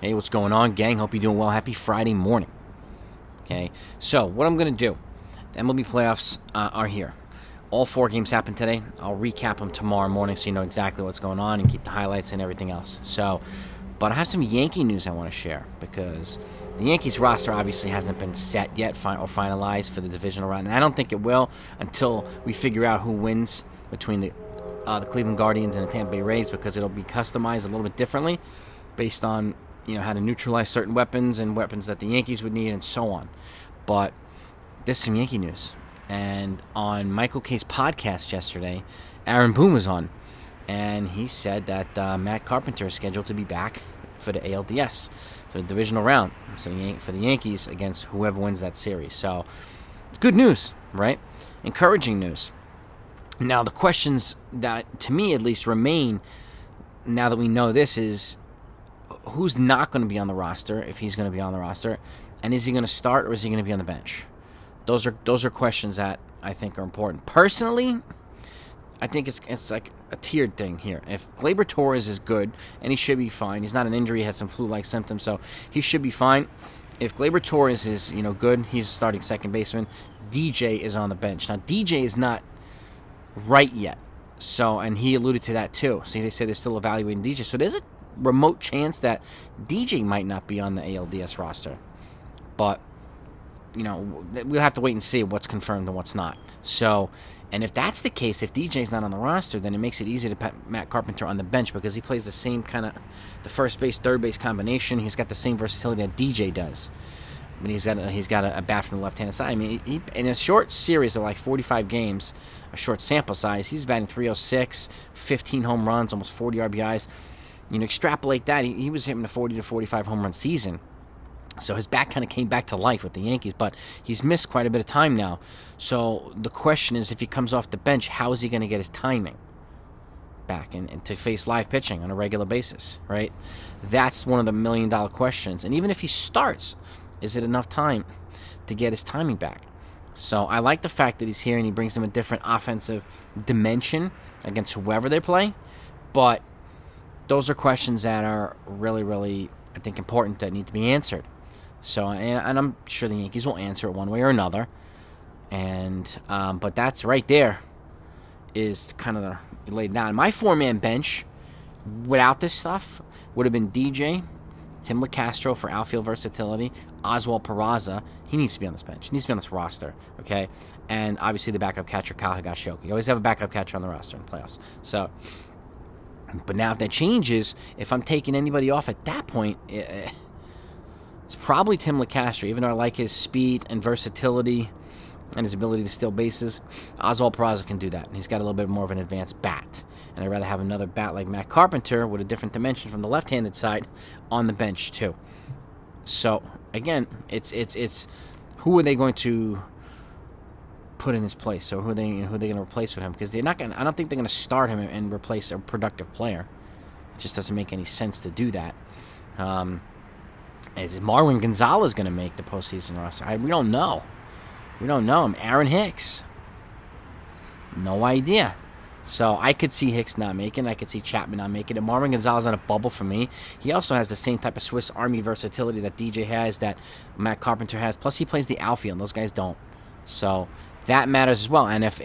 Hey, what's going on, gang? Hope you're doing well. Happy Friday morning. Okay, so what I'm going to do, the MLB playoffs are here. All 4 games happened today. I'll recap them tomorrow morning so you know exactly what's going on and keep the highlights and everything else. But I have some Yankee news I want to share because the Yankees roster obviously hasn't been set yet or finalized for the divisional round. And I don't think it will until we figure out who wins between the Cleveland Guardians and the Tampa Bay Rays, because it'll be customized a little bit differently based on how to neutralize certain weapons and weapons that the Yankees would need and so on. But there's some Yankee news. And on Michael K's podcast yesterday, Aaron Boone was on. And he said that Matt Carpenter is scheduled to be back for the ALDS, for the divisional round, for the Yankees against whoever wins that series. So it's good news, right? Encouraging news. Now, the questions that, to me at least, remain now that we know this is, who's not going to be on the roster, if he's going to be on the roster, and is he going to start or is he going to be on the bench? Those are questions that I think are important. Personally, I think it's like a tiered thing here. If Gleyber Torres is good, and he should be fine, he's not an injury, he had some flu-like symptoms, so he should be fine. If Gleyber Torres is good, he's starting second baseman. DJ is on the bench. Now, DJ is not right yet, and he alluded to that too. So they say they're still evaluating DJ. So there's a remote chance that DJ might not be on the ALDS roster. But, we'll have to wait and see what's confirmed and what's not. So, and if that's the case, if DJ's not on the roster, then it makes it easy to put Matt Carpenter on the bench because he plays the same kind of the first base, third base combination. He's got the same versatility that DJ does. I mean, he's got a bat from the left-handed side. I mean, he, in a short series of like 45 games, a short sample size, he's batting .306, 15 home runs, almost 40 RBIs. Extrapolate that, he was hitting a 40 to 45 home run season. So his bat kind of came back to life with the Yankees, but he's missed quite a bit of time now. So the question is, if he comes off the bench, how is he going to get his timing back and to face live pitching on a regular basis, right? That's one of the million-dollar questions. And even if he starts, is it enough time to get his timing back? So I like the fact that he's here and he brings them a different offensive dimension against whoever they play, but those are questions that are really, really, I think, important that need to be answered. So, and I'm sure the Yankees will answer it one way or another. But that's right there is kind of laid down. My 4-man bench, without this stuff, would have been DJ, Tim LeCastro for outfield versatility, Oswald Peraza. He needs to be on this bench. He needs to be on this roster, okay? And obviously the backup catcher, Kyle Higashioka. You always have a backup catcher on the roster in the playoffs. So, but now if that changes, if I'm taking anybody off at that point, it's probably Tim LeCastro, even though I like his speed and versatility and his ability to steal bases. Oswald Peraza can do that, and he's got a little bit more of an advanced bat. And I'd rather have another bat like Matt Carpenter with a different dimension from the left-handed side on the bench too. So again, it's who are they going to put in his place? So who are they going to replace with him? Because I don't think they're going to start him and replace a productive player. It just doesn't make any sense to do that. Is Marwin Gonzalez going to make the postseason roster? We don't know. We don't know him. Aaron Hicks. No idea. So I could see Hicks not making it. I could see Chapman not making it. Marwin Gonzalez on a bubble for me. He also has the same type of Swiss Army versatility that DJ has, that Matt Carpenter has. Plus he plays the outfield. Those guys don't. So that matters as well. And if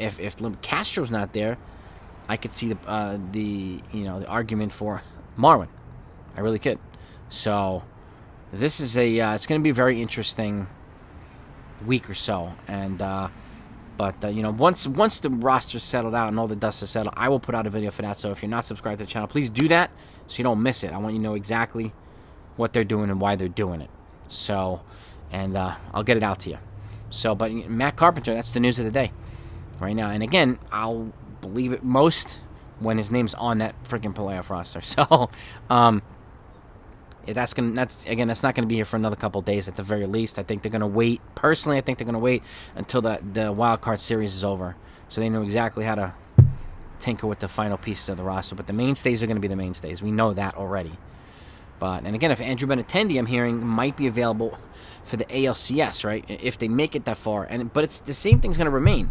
Castro's not there, I could see the argument for Marwin. I really could. So this is it's going to be a very interesting week or so. And once the roster's settled out and all the dust is settled, I will put out a video for that. So if you're not subscribed to the channel, please do that so you don't miss it. I want you to know exactly what they're doing and why they're doing it. So, and I'll get it out to you. So, but Matt Carpenter, that's the news of the day right now. And again, I'll believe it most when his name's on that freaking playoff roster. So, that's not gonna be here for another couple of days at the very least. I think they're gonna wait. Personally, I think they're gonna wait until the wild card series is over, so they know exactly how to tinker with the final pieces of the roster. But the mainstays are gonna be the mainstays. We know that already. And again, if Andrew Benintendi, I'm hearing, might be available for the ALCS, right? If they make it that far, but it's the same thing's gonna remain.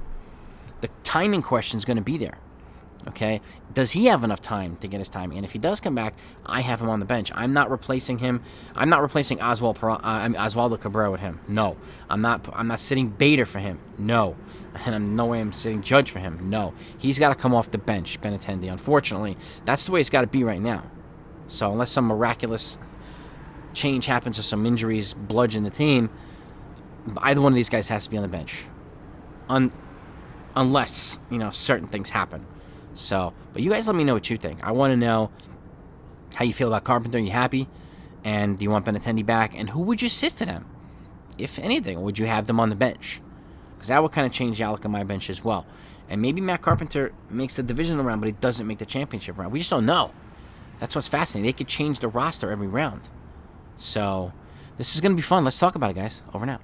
The timing question is gonna be there. Okay, does he have enough time to get his time? And if he does come back, I have him on the bench. I'm not replacing him. I'm not replacing Oswaldo Cabrera with him. No, I'm not. I'm not sitting Bader for him. No, and I'm no way I'm sitting Judge for him. No, he's got to come off the bench, Benintendi. Unfortunately, that's the way it's got to be right now. So unless some miraculous change happens or some injuries bludgeon the team, either one of these guys has to be on the bench, unless certain things happen. So, but you guys let me know what you think. I want to know how you feel about Carpenter. Are you happy? And do you want Benintendi back? And who would you sit for them, if anything? Or would you have them on the bench? Because that would kind of change the outlook on my bench as well. And maybe Matt Carpenter makes the divisional round, but he doesn't make the championship round. We just don't know. That's what's fascinating. They could change the roster every round. So, this is going to be fun. Let's talk about it, guys. Over and out.